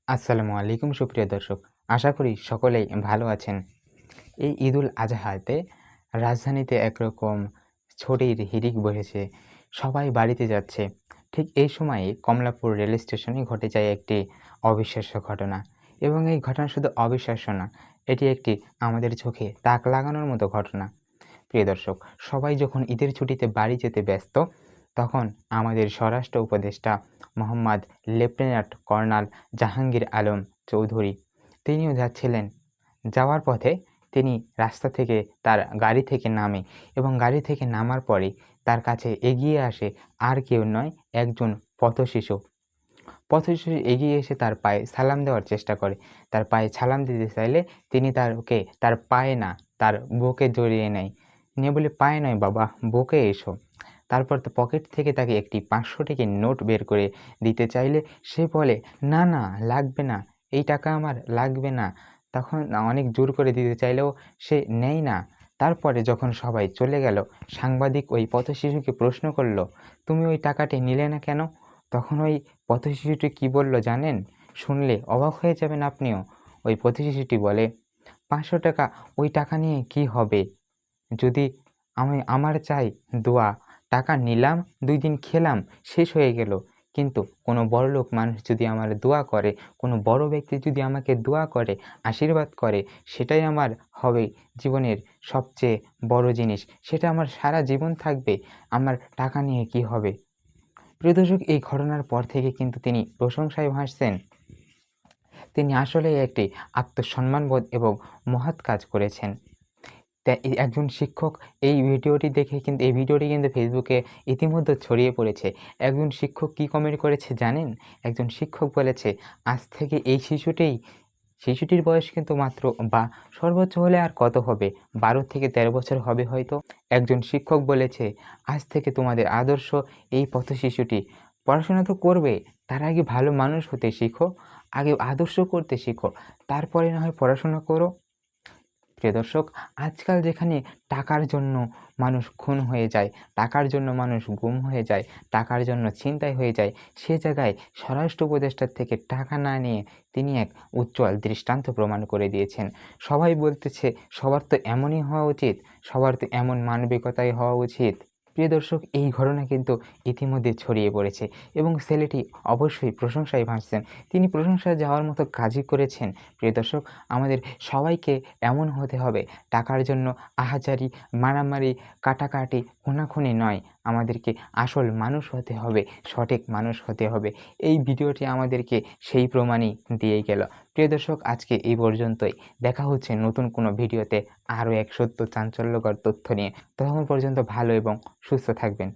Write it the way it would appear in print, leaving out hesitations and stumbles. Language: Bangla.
আসসালামু আলাইকুম সুপ্রিয় দর্শক, আশা করি সকলেই ভালো আছেন। এই ঈদুল আজহাতে রাজধানীতে একরকম ছুটির হিড়িক বসেছে। সবাই বাড়িতে যাচ্ছে। ঠিক এই সময়ে কমলাপুর রেল স্টেশনে ঘটে যায় একটি অবিশ্বাস্য ঘটনা এবং এই ঘটনা শুধু অবিশ্বাস্য না, এটি একটি আমাদের চোখে তাক লাগানোর মতো ঘটনা। প্রিয় দর্শক, সবাই যখন ঈদের ছুটিতে বাড়ি যেতে ব্যস্ত, তখন আমাদের স্বরাষ্ট্র উপদেষ্টা মোহাম্মদ লেফটেন্যান্ট কর্নেল জাহাঙ্গীর আলম চৌধুরী তিনিও যাচ্ছিলেন। যাওয়ার পথে তিনি রাস্তা থেকে তার গাড়ি থেকে নামে এবং গাড়ি থেকে নামার পরে তার কাছে এগিয়ে আসে আর কেউ নয়, একজন পথশিশু। পথশিশু এগিয়ে এসে তার পায়ে সালাম দেওয়ার চেষ্টা করে। তার পায়ে সালাম দিতে চাইলে তিনি তার পায়ে না, তার বুকে জড়িয়ে নেয়। নিয়ে বলে, "পায়ে নয় বাবা, বুকে এসো।" তারপর তো পকেট থেকে তাকে একটি ৫০০ টাকার নোট বের করে দিতে চাইলে সে বলে, "না, না, লাগবে না। এই টাকা আমার লাগবে না।" তখন অনেক জোর করে দিতে চাইলেও সে নেয় না। তারপরে যখন সবাই চলে গেল, সাংবাদিক ওই পথশিশুকে প্রশ্ন করল, "তুমি ওই টাকাটি নিলে না কেন?" তখন ওই পথশিশুটি কী বলল জানেন? শুনলে অবাক হয়ে যাবেন আপনিও। ওই পথশিশুটি বলে, "৫০০ টাকা, ওই টাকা নিয়ে কী হবে? যদি আমার চাই দোয়া। টাকা নিলাম, ২ দিন খেলাম, শেষ হয়ে গেল। কিন্তু কোনো বড়লোক মানুষ যদি আমার দোয়া করে, কোনো বড় ব্যক্তি যদি আমাকে দোয়া করে, আশীর্বাদ করে, সেটাই আমার হবে জীবনের সবচেয়ে বড় জিনিস। সেটা আমার সারা জীবন থাকবে। আমার টাকা নিয়ে কী হবে?" প্রিয় দর্শক, এই ঘটনার পর থেকে কিন্তু তিনি প্রশংসায় ভাসছেন। তিনি আসলেই একটি আত্মসম্মানবোধ এবং মহৎ কাজ করেছেন। একজন শিক্ষক এই ভিডিওটি কিন্তু ফেসবুকে ইতিমধ্যে ছড়িয়ে পড়েছে। একজন শিক্ষক কী কমেন্ট করেছে জানেন? একজন শিক্ষক বলেছে, "আজ থেকে এই শিশুটির বয়স কিন্তু মাত্র বা সর্বোচ্চ হলে আর কত হবে? ১২ থেকে ১৩ বছর হবে হয়তো।" একজন শিক্ষক বলেছে, "আজ থেকে তোমাদের আদর্শ এই পথশিশুটি। পড়াশোনা তো করবে, তার আগে ভালো মানুষ হতে শিখো। আগে আদর্শ করতে শিখো। তারপরে না হয় পড়াশোনা করো।" প্রিয় দর্শক, আজকাল যেখানে টাকার জন্য মানুষ খুন হয়ে যায়, টাকার জন্য মানুষ গুম হয়ে যায়, টাকার জন্য ছিনতাই হয়ে যায়, সে জায়গায় স্বরাষ্ট্র উপদেষ্টার থেকে টাকা না নিয়ে তিনি এক উজ্জ্বল দৃষ্টান্ত প্রমাণ করে দিয়েছেন। সবাই বলতেছে সবার তো এমনই হওয়া উচিত, সবার তো এমন মানবিকতাই হওয়া উচিত। প্রিয় দর্শক, এই ঘটনা কিন্তু ইতিমধ্যে ছড়িয়ে পড়েছে এবং ছেলেটি অবশ্যই প্রশংসায় ভাসছেন। তিনি প্রশংসায় যাওয়ার মতো কাজই করেছেন। প্রিয় দর্শক, আমাদের সবাইকে এমন হতে হবে, টাকার জন্য আহাজারি, মারামারি, কাটাকাটি, খুনাখুনি নয়। আমাদেরকে আসল মানুষ হতে হবে, সঠিক মানুষ হতে হবে। এই ভিডিওটি আমাদেরকে সেই প্রমাণই দিয়ে গেল। প্রিয় দর্শক, আজকে এই পর্যন্তই। দেখা হচ্ছে নতুন কোনো ভিডিওতে আরও এক সত্য চাঞ্চল্যকর তথ্য নিয়ে। ততক্ষণ পর্যন্ত ভালো এবং সুস্থ থাকবেন।